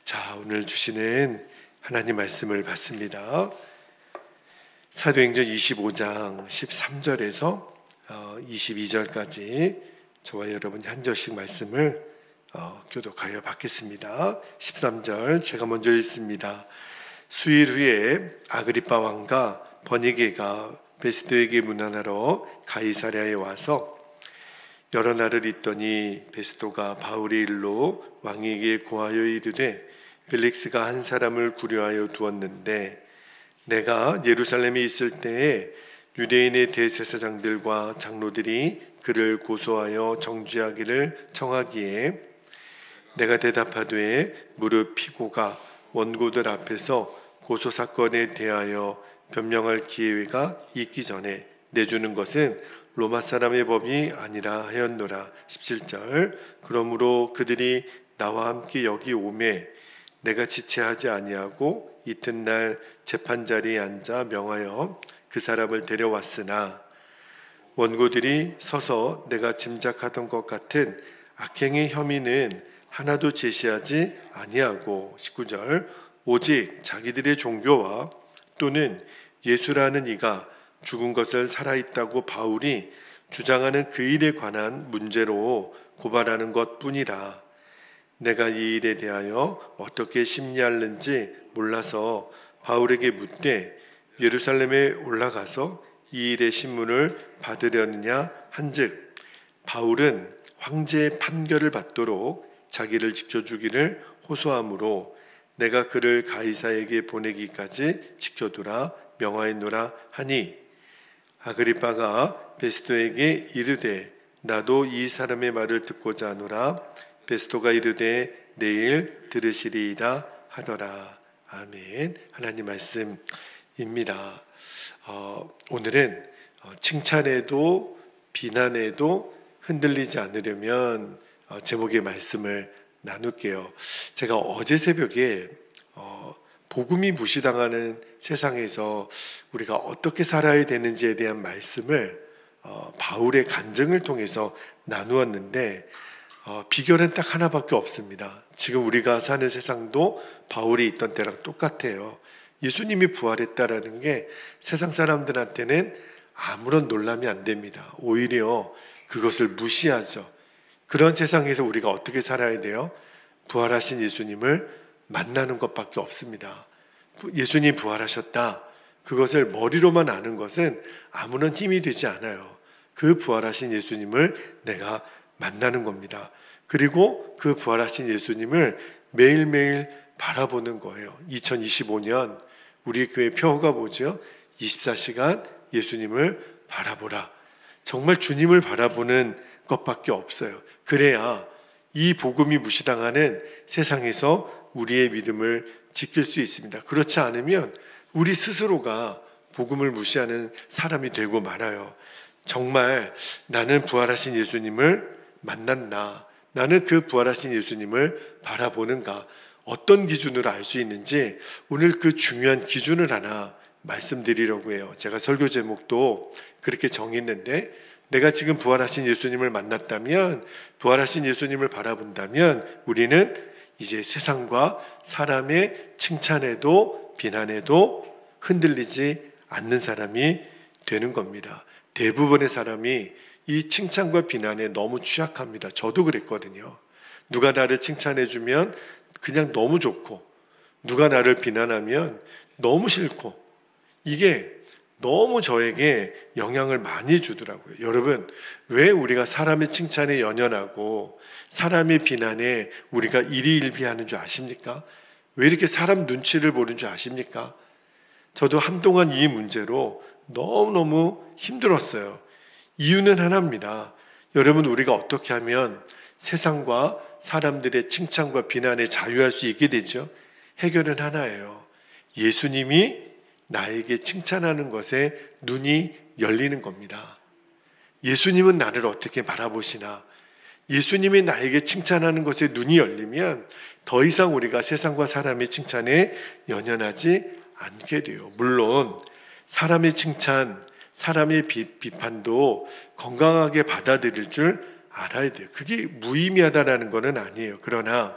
자, 오늘 주시는 하나님 말씀을 받습니다. 사도행전 25장 13절에서 22절까지 저와 여러분이 한 절씩 말씀을 교독하여 받겠습니다. 13절 제가 먼저 읽습니다. 수일 후에 아그리빠 왕과 버니게가 베스도에게 문안하러 가이사랴에 와서 여러 날을 있더니 베스도가 바울의 일로 왕에게 고하여 이르되 벨릭스가 한 사람을 구려하여 두었는데 내가 예루살렘에 있을 때에 유대인의 대제사장들과 장로들이 그를 고소하여 정죄하기를 청하기에 내가 대답하되 무릇 피고가 원고들 앞에서 고소 사건에 대하여 변명할 기회가 있기 전에 내주는 것은 로마 사람의 법이 아니라 하였노라. 17절 그러므로 그들이 나와 함께 여기 오매 내가 지체하지 아니하고 이튿날 재판자리에 앉아 명하여 그 사람을 데려왔으나 원고들이 서서 내가 짐작하던 것 같은 악행의 혐의는 하나도 제시하지 아니하고 19절 오직 자기들의 종교와 또는 예수라는 이가 죽은 것을 살아있다고 바울이 주장하는 그 일에 관한 문제로 고발하는 것뿐이라. 내가 이 일에 대하여 어떻게 심리하는지 몰라서 바울에게 묻되 예루살렘에 올라가서 이 일의 신문을 받으려느냐 한즉 바울은 황제의 판결을 받도록 자기를 지켜주기를 호소하므로 내가 그를 가이사에게 보내기까지 지켜두라 명하였노라 하니 아그리빠가 베스도에게 이르되 나도 이 사람의 말을 듣고자 하노라. 베스도가 이르되 내일 들으시리이다 하더라. 아멘. 하나님 말씀입니다. 오늘은 칭찬에도 비난에도 흔들리지 않으려면 제목의 말씀을 나눌게요. 제가 어제 새벽에 복음이 무시당하는 세상에서 우리가 어떻게 살아야 되는지에 대한 말씀을 바울의 간증을 통해서 나누었는데 비결은 딱 하나밖에 없습니다. 지금 우리가 사는 세상도 바울이 있던 때랑 똑같아요. 예수님이 부활했다라는 게 세상 사람들한테는 아무런 놀람이 안 됩니다. 오히려 그것을 무시하죠. 그런 세상에서 우리가 어떻게 살아야 돼요? 부활하신 예수님을 만나는 것밖에 없습니다. 예수님 부활하셨다. 그것을 머리로만 아는 것은 아무런 힘이 되지 않아요. 그 부활하신 예수님을 내가 만나는 겁니다. 그리고 그 부활하신 예수님을 매일매일 바라보는 거예요. 2025년 우리 교회 표어가 뭐죠? 24시간 예수님을 바라보라. 정말 주님을 바라보는 것밖에 없어요. 그래야 이 복음이 무시당하는 세상에서 우리의 믿음을 지킬 수 있습니다. 그렇지 않으면 우리 스스로가 복음을 무시하는 사람이 되고 말아요. 정말 나는 부활하신 예수님을 만났나? 나는 그 부활하신 예수님을 바라보는가? 어떤 기준으로 알 수 있는지 오늘 그 중요한 기준을 하나 말씀드리려고 해요. 제가 설교 제목도 그렇게 정했는데 내가 지금 부활하신 예수님을 만났다면, 부활하신 예수님을 바라본다면 우리는 이제 세상과 사람의 칭찬에도 비난에도 흔들리지 않는 사람이 되는 겁니다. 대부분의 사람이 이 칭찬과 비난에 너무 취약합니다. 저도 그랬거든요. 누가 나를 칭찬해주면 그냥 너무 좋고 누가 나를 비난하면 너무 싫고 이게 너무 저에게 영향을 많이 주더라고요. 여러분, 왜 우리가 사람의 칭찬에 연연하고 사람의 비난에 우리가 일희일비하는 줄 아십니까? 왜 이렇게 사람 눈치를 보는 줄 아십니까? 저도 한동안 이 문제로 너무너무 힘들었어요. 이유는 하나입니다. 여러분, 우리가 어떻게 하면 세상과 사람들의 칭찬과 비난에 자유할 수 있게 되죠? 해결은 하나예요. 예수님이 나에게 칭찬하는 것에 눈이 열리는 겁니다. 예수님은 나를 어떻게 바라보시나? 예수님이 나에게 칭찬하는 것에 눈이 열리면 더 이상 우리가 세상과 사람의 칭찬에 연연하지 않게 돼요. 물론 사람의 칭찬, 사람의 비판도 건강하게 받아들일 줄 알아야 돼요. 그게 무의미하다라는 것은 아니에요. 그러나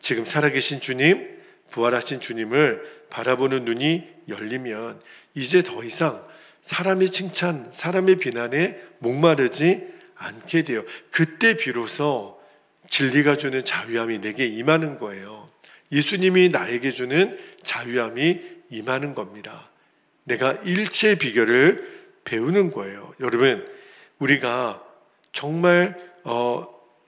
지금 살아계신 주님, 부활하신 주님을 바라보는 눈이 열리면 이제 더 이상 사람의 칭찬, 사람의 비난에 목마르지 않게 돼요. 그때 비로소 진리가 주는 자유함이 내게 임하는 거예요. 예수님이 나에게 주는 자유함이 임하는 겁니다. 내가 일체의 비결을 배우는 거예요. 여러분, 우리가 정말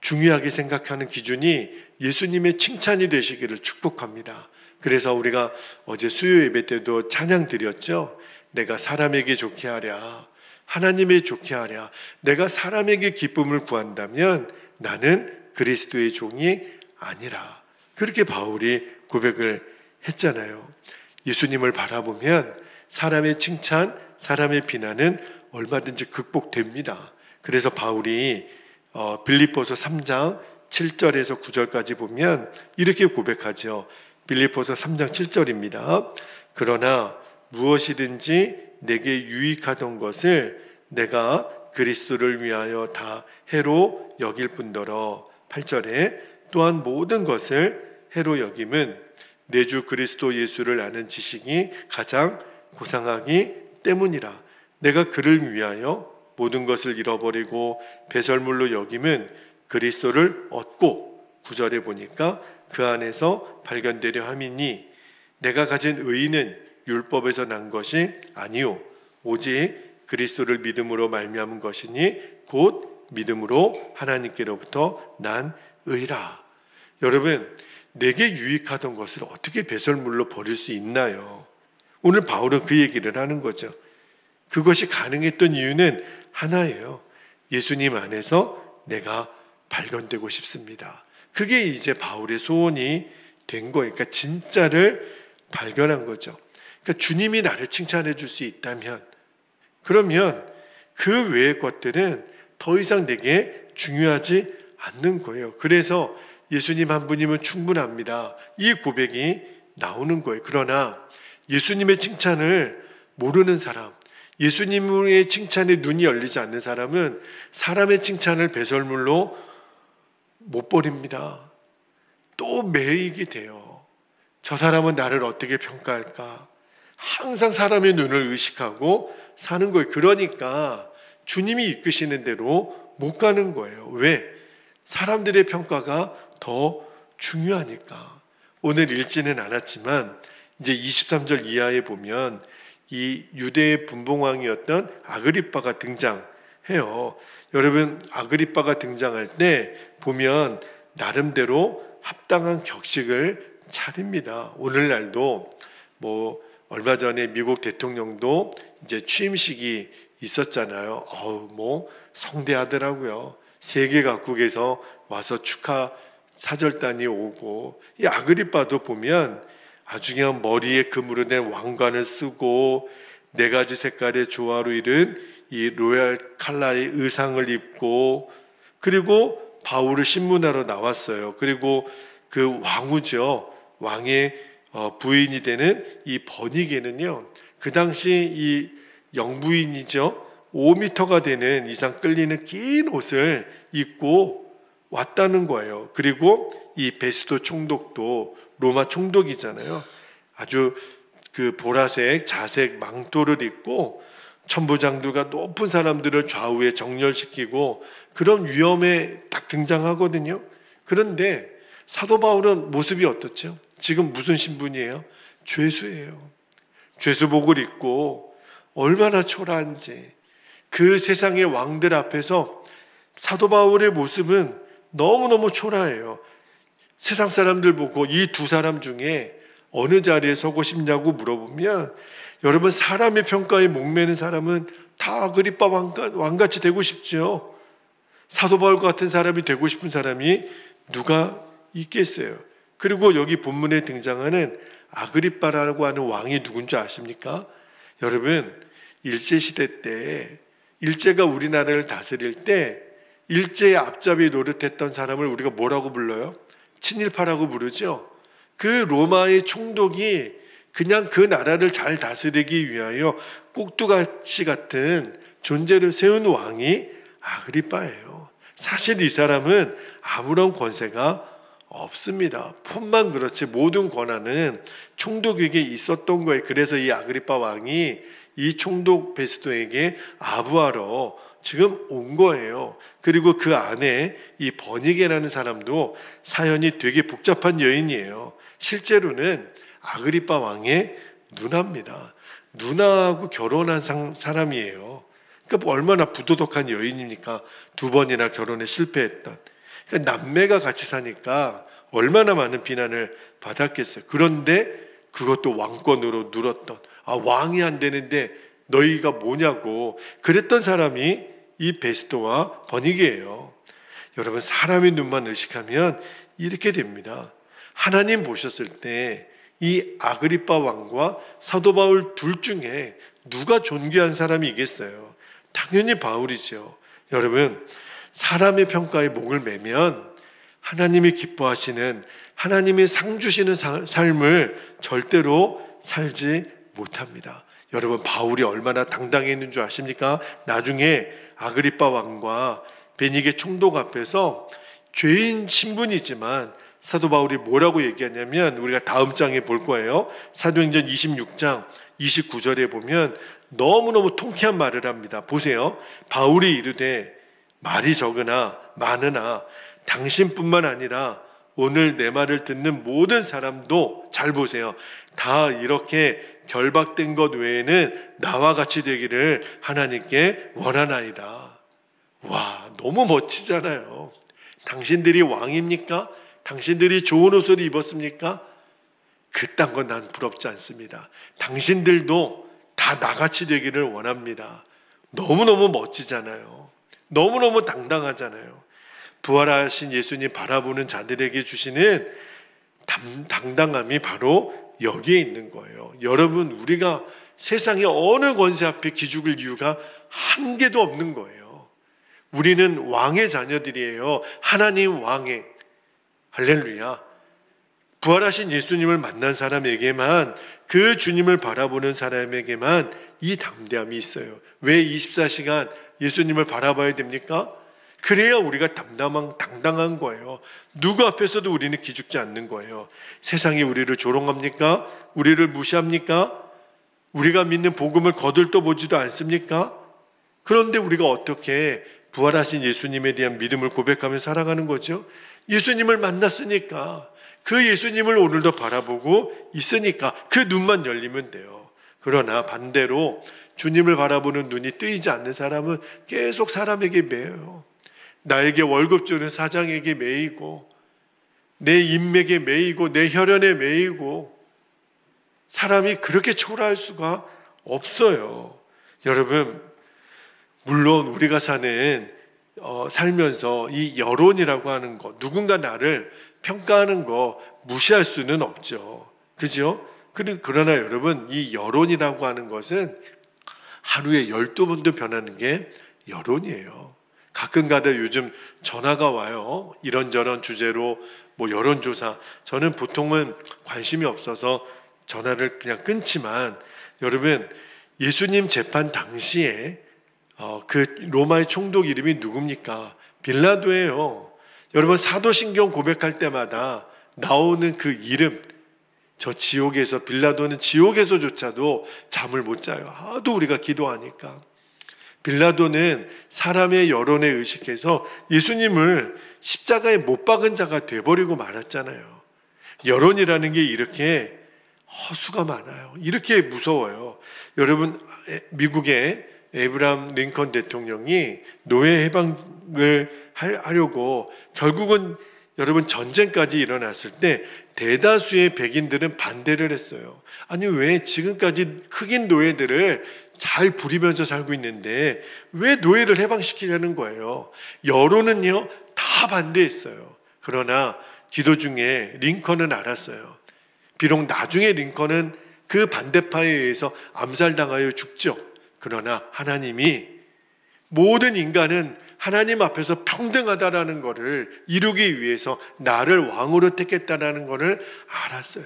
중요하게 생각하는 기준이 예수님의 칭찬이 되시기를 축복합니다. 그래서 우리가 어제 수요 예배 때도 찬양 드렸죠. 내가 사람에게 좋게 하랴, 하나님의 좋게 하랴. 내가 사람에게 기쁨을 구한다면 나는 그리스도의 종이 아니라. 그렇게 바울이 고백을 했잖아요. 예수님을 바라보면 사람의 칭찬, 사람의 비난은 얼마든지 극복됩니다. 그래서 바울이 빌립보서 3장 7절에서 9절까지 보면 이렇게 고백하죠. 빌립보서 3장 7절입니다. 그러나 무엇이든지 내게 유익하던 것을 내가 그리스도를 위하여 다 해로 여길 뿐더러 8절에 또한 모든 것을 해로 여김은 내 주 그리스도 예수를 아는 지식이 가장 고상하기 때문이라. 내가 그를 위하여 모든 것을 잃어버리고 배설물로 여김은 그리스도를 얻고 9절에 보니까 그 안에서 발견되려 함이니 내가 가진 의는 율법에서 난 것이 아니요 오직 그리스도를 믿음으로 말미암은 것이니 곧 믿음으로 하나님께로부터 난 의라. 여러분, 내게 유익하던 것을 어떻게 배설물로 버릴 수 있나요? 오늘 바울은 그 얘기를 하는 거죠. 그것이 가능했던 이유는 하나예요. 예수님 안에서 내가 발견되고 싶습니다. 그게 이제 바울의 소원이 된 거예요. 그러니까 진짜를 발견한 거죠. 그러니까 주님이 나를 칭찬해 줄 수 있다면, 그러면 그 외의 것들은 더 이상 내게 중요하지 않는 거예요. 그래서 예수님 한 분이면 충분합니다. 이 고백이 나오는 거예요. 그러나 예수님의 칭찬을 모르는 사람, 예수님의 칭찬에 눈이 열리지 않는 사람은 사람의 칭찬을 배설물로 못 버립니다. 또 매이게 돼요. 저 사람은 나를 어떻게 평가할까? 항상 사람의 눈을 의식하고 사는 거예요. 그러니까 주님이 이끄시는 대로 못 가는 거예요. 왜? 사람들의 평가가 더 중요하니까. 오늘 읽지는 않았지만 이제 23절 이하에 보면 이 유대의 분봉왕이었던 아그리빠가 등장해요. 여러분, 아그리빠가 등장할 때 보면 나름대로 합당한 격식을 차립니다. 오늘날도 얼마 전에 미국 대통령도 이제 취임식이 있었잖아요. 성대하더라고요. 세계 각국에서 와서 축하 사절단이 오고, 이 아그리빠도 보면 아주 그냥 머리에 금으로 된 왕관을 쓰고 4가지 색깔의 조화로 이른 이 로얄 컬러의 의상을 입고, 그리고 바울을 신문하러 나왔어요. 그리고 그 왕후죠. 왕의 부인이 되는 이 버니게는요, 그 당시 이 영부인이죠. 5m가 되는 이상 끌리는 긴 옷을 입고 왔다는 거예요. 그리고 이 베스도 총독도 로마 총독이잖아요. 아주 그 보라색 자색 망토를 입고 천부장들과 높은 사람들을 좌우에 정렬시키고 그런 위험에 딱 등장하거든요. 그런데 사도 바울은 모습이 어떻죠? 지금 무슨 신분이에요? 죄수예요. 죄수복을 입고 얼마나 초라한지. 그 세상의 왕들 앞에서 사도 바울의 모습은 너무너무 초라해요. 세상 사람들 보고 이 두 사람 중에 어느 자리에 서고 싶냐고 물어보면, 여러분, 사람의 평가에 목매는 사람은 다 아그리빠 왕같이 되고 싶죠. 사도 바울 같은 사람이 되고 싶은 사람이 누가 있겠어요? 그리고 여기 본문에 등장하는 아그리빠라고 하는 왕이 누군지 아십니까? 여러분, 일제시대 때, 일제가 우리나라를 다스릴 때 일제의 앞잡이 노릇했던 사람을 우리가 뭐라고 불러요? 친일파라고 부르죠. 그 로마의 총독이 그냥 그 나라를 잘 다스리기 위하여 꼭두가시 같은 존재를 세운 왕이 아그리빠예요. 사실 이 사람은 아무런 권세가 없습니다. 폰만 그렇지 모든 권한은 총독에게 있었던 거예요. 그래서 이 아그리빠 왕이 이 총독 베스도에게 아부하러 지금 온 거예요. 그리고 그 안에 이 버니게라는 사람도 사연이 되게 복잡한 여인이에요. 실제로는 아그리빠 왕의 누나입니다. 누나하고 결혼한 사람이에요. 그러니까 얼마나 부도덕한 여인입니까? 2번이나 결혼에 실패했던. 그러니까 남매가 같이 사니까 얼마나 많은 비난을 받았겠어요. 그런데 그것도 왕권으로 누렸던, 왕이 안 되는데 너희가 뭐냐고 그랬던 사람이 이 베스도와 버니게예요. 여러분, 사람의 눈만 의식하면 이렇게 됩니다. 하나님 보셨을 때 이 아그리빠 왕과 사도 바울 둘 중에 누가 존귀한 사람이 있겠어요? 당연히 바울이죠. 여러분, 사람의 평가에 목을 매면 하나님이 기뻐하시는, 하나님이 상 주시는 삶을 절대로 살지 못합니다. 여러분, 바울이 얼마나 당당했는 줄 아십니까? 나중에 아그리빠 왕과 베니게 총독 앞에서 죄인 신분이지만 사도 바울이 뭐라고 얘기하냐면, 우리가 다음 장에 볼 거예요. 사도행전 26장 29절에 보면 너무너무 통쾌한 말을 합니다. 보세요. 바울이 이르되 말이 적으나 많으나 당신뿐만 아니라 오늘 내 말을 듣는 모든 사람도, 잘 보세요, 다 이렇게 결박된 것 외에는 나와 같이 되기를 하나님께 원하나이다. 와, 너무 멋지잖아요. 당신들이 왕입니까? 당신들이 좋은 옷을 입었습니까? 그딴 건 난 부럽지 않습니다. 당신들도 다 나같이 되기를 원합니다. 너무너무 멋지잖아요. 너무너무 당당하잖아요. 부활하신 예수님 바라보는 자들에게 주시는 당당함이 바로 여기에 있는 거예요. 여러분, 우리가 세상의 어느 권세 앞에 기죽을 이유가 한 개도 없는 거예요. 우리는 왕의 자녀들이에요. 하나님 왕의. 할렐루야. 부활하신 예수님을 만난 사람에게만, 그 주님을 바라보는 사람에게만 이 담대함이 있어요. 왜 24시간 예수님을 바라봐야 됩니까? 그래야 우리가 당당한 거예요. 누구 앞에서도 우리는 기죽지 않는 거예요. 세상이 우리를 조롱합니까? 우리를 무시합니까? 우리가 믿는 복음을 거들떠보지도 않습니까? 그런데 우리가 어떻게 부활하신 예수님에 대한 믿음을 고백하며 살아가는 거죠? 예수님을 만났으니까, 그 예수님을 오늘도 바라보고 있으니까 그 눈만 열리면 돼요. 그러나 반대로 주님을 바라보는 눈이 뜨이지 않는 사람은 계속 사람에게 매여요. 나에게 월급 주는 사장에게 매이고, 내 인맥에 매이고, 내 혈연에 매이고, 사람이 그렇게 초라할 수가 없어요. 여러분, 물론 우리가 살면서 이 여론이라고 하는 거, 누군가 나를 평가하는 거 무시할 수는 없죠. 그죠? 그러나 여러분, 이 여론이라고 하는 것은 하루에 12번도 변하는 게 여론이에요. 가끔가다 요즘 전화가 와요. 이런저런 주제로 여론조사. 저는 보통은 관심이 없어서 전화를 그냥 끊지만, 여러분, 예수님 재판 당시에 그 로마의 총독 이름이 누굽니까? 빌라도예요. 여러분, 사도신경 고백할 때마다 나오는 그 이름, 저 지옥에서, 빌라도는 지옥에서조차도 잠을 못 자요. 하도 우리가 기도하니까. 빌라도는 사람의 여론에 의식해서 예수님을 십자가에 못 박은 자가 돼버리고 말았잖아요. 여론이라는 게 이렇게 허수가 많아요. 이렇게 무서워요. 여러분, 미국의 에이브라함 링컨 대통령이 노예 해방을 하려고 결국은, 여러분, 전쟁까지 일어났을 때 대다수의 백인들은 반대를 했어요. 아니, 왜 지금까지 흑인 노예들을 잘 부리면서 살고 있는데 왜 노예를 해방시키자는 거예요. 여론은요 다 반대했어요. 그러나 기도 중에 링컨은 알았어요. 비록 나중에 링컨은 그 반대파에 의해서 암살당하여 죽죠. 그러나 하나님이 모든 인간은 하나님 앞에서 평등하다라는 것을 이루기 위해서 나를 왕으로 택했다라는 것을 알았어요.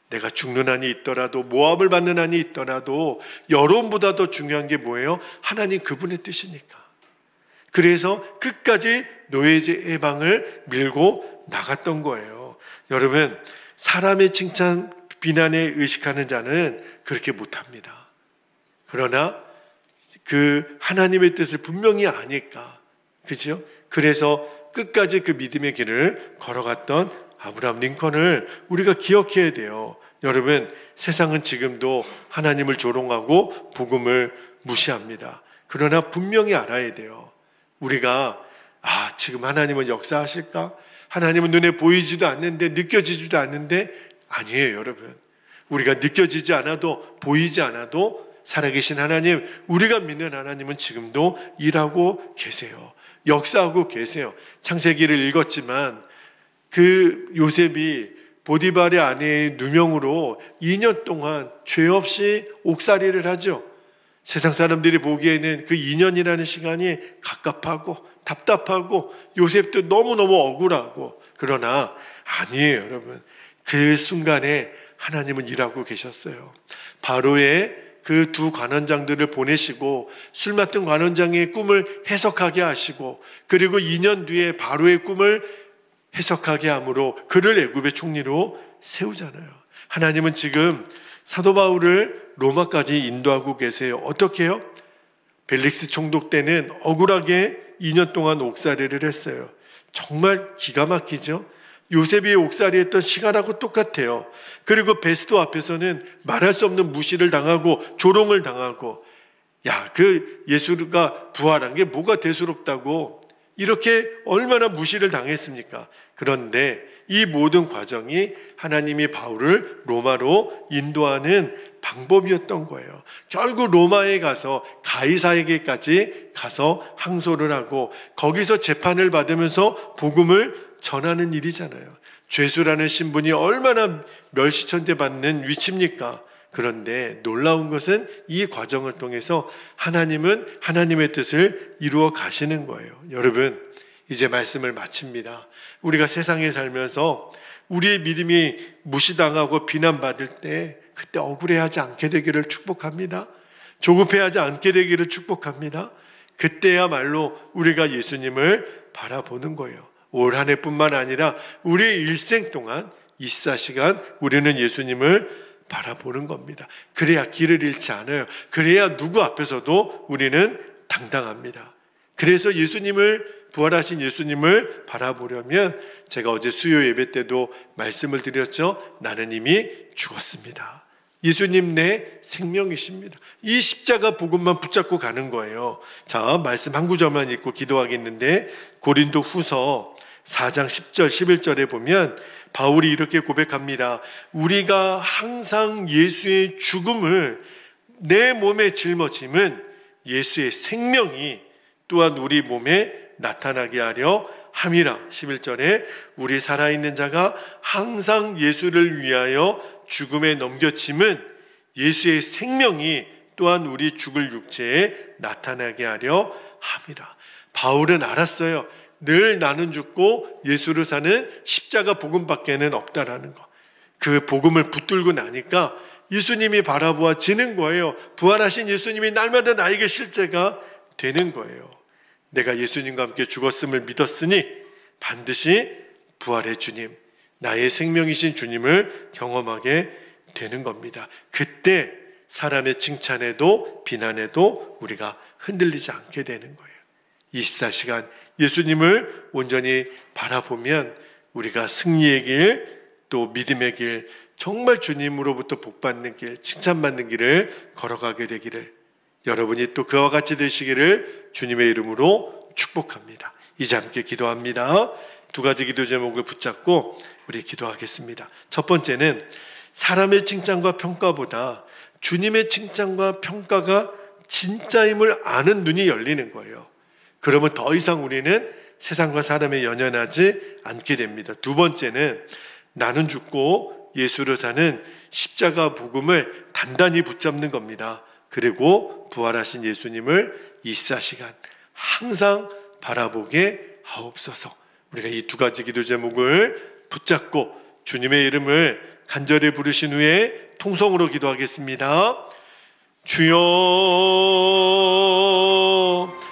내가 죽는 한이 있더라도, 모압을 받는 한이 있더라도 여론보다 더 중요한 게 뭐예요? 하나님 그분의 뜻이니까. 그래서 끝까지 노예제 해방을 밀고 나갔던 거예요. 여러분, 사람의 칭찬, 비난에 의식하는 자는 그렇게 못합니다. 그러나 그 하나님의 뜻을 분명히 아니까, 그죠? 그래서 끝까지 그 믿음의 길을 걸어갔던 아브라함 링컨을 우리가 기억해야 돼요. 여러분, 세상은 지금도 하나님을 조롱하고 복음을 무시합니다. 그러나 분명히 알아야 돼요. 우리가 지금 하나님은 역사하실까? 하나님은 눈에 보이지도 않는데, 느껴지지도 않는데, 아니에요, 여러분. 우리가 느껴지지 않아도, 보이지 않아도 살아계신 하나님, 우리가 믿는 하나님은 지금도 일하고 계세요. 역사하고 계세요. 창세기를 읽었지만 그 요셉이 보디발의 아내의 누명으로 2년 동안 죄 없이 옥살이를 하죠. 세상 사람들이 보기에는 그 2년이라는 시간이 갑갑하고 답답하고 요셉도 너무너무 억울하고, 그러나 아니에요, 여러분. 그 순간에 하나님은 일하고 계셨어요. 바로의 그 두 관원장들을 보내시고 술 맡은 관원장의 꿈을 해석하게 하시고, 그리고 2년 뒤에 바로의 꿈을 해석하게 함으로 그를 애굽의 총리로 세우잖아요. 하나님은 지금 사도 바울을 로마까지 인도하고 계세요. 어떻게 해요? 벨릭스 총독 때는 억울하게 2년 동안 옥살이를 했어요. 정말 기가 막히죠? 요셉이 옥살이했던 시간하고 똑같아요. 그리고 베스도 앞에서는 말할 수 없는 무시를 당하고 조롱을 당하고, 그 예수가 부활한 게 뭐가 대수롭다고 이렇게 얼마나 무시를 당했습니까? 그런데 이 모든 과정이 하나님이 바울을 로마로 인도하는 방법이었던 거예요. 결국 로마에 가서 가이사에게까지 가서 항소를 하고 거기서 재판을 받으면서 복음을 전하는 일이잖아요. 죄수라는 신분이 얼마나 멸시천대 받는 위치입니까? 그런데 놀라운 것은 이 과정을 통해서 하나님은 하나님의 뜻을 이루어 가시는 거예요. 여러분, 이제 말씀을 마칩니다. 우리가 세상에 살면서 우리의 믿음이 무시당하고 비난받을 때 그때 억울해하지 않게 되기를 축복합니다. 조급해하지 않게 되기를 축복합니다. 그때야말로 우리가 예수님을 바라보는 거예요. 올 한 해뿐만 아니라 우리의 일생 동안 24시간 우리는 예수님을 바라보는 겁니다. 그래야 길을 잃지 않아요. 그래야 누구 앞에서도 우리는 당당합니다. 그래서 부활하신 예수님을 바라보려면, 제가 어제 수요 예배 때도 말씀을 드렸죠. 나는 이미 죽었습니다. 예수님 내 생명이십니다. 이 십자가 복음만 붙잡고 가는 거예요. 자, 말씀 한 구절만 읽고 기도하겠는데, 고린도 후서 4장 10절 11절에 보면 바울이 이렇게 고백합니다. 우리가 항상 예수의 죽음을 내 몸에 짊어짐은 예수의 생명이 또한 우리 몸에 나타나게 하려 함이라. 11절에 우리 살아있는 자가 항상 예수를 위하여 죽음에 넘겨짐은 예수의 생명이 또한 우리 죽을 육체에 나타나게 하려 함이라. 바울은 알았어요. 늘 나는 죽고 예수를 사는 십자가 복음밖에는 없다라는 거. 그 복음을 붙들고 나니까 예수님이 바라보아지는 거예요. 부활하신 예수님이 날마다 나에게 실제가 되는 거예요. 내가 예수님과 함께 죽었음을 믿었으니 반드시 부활의 주님, 나의 생명이신 주님을 경험하게 되는 겁니다. 그때 사람의 칭찬에도 비난에도 우리가 흔들리지 않게 되는 거예요. 24시간 예수님을 온전히 바라보면 우리가 승리의 길, 또 믿음의 길, 정말 주님으로부터 복받는 길, 칭찬받는 길을 걸어가게 되기를, 여러분이 또 그와 같이 되시기를 주님의 이름으로 축복합니다. 이제 함께 기도합니다. 두 가지 기도 제목을 붙잡고 우리 기도하겠습니다. 첫 번째는 사람의 칭찬과 평가보다 주님의 칭찬과 평가가 진짜임을 아는 눈이 열리는 거예요. 그러면 더 이상 우리는 세상과 사람에 연연하지 않게 됩니다. 두 번째는 나는 죽고 예수를 사는 십자가 복음을 단단히 붙잡는 겁니다. 그리고 부활하신 예수님을 24시간 항상 바라보게 하옵소서. 우리가 이 두 가지 기도 제목을 붙잡고 주님의 이름을 간절히 부르신 후에 통성으로 기도하겠습니다. 주여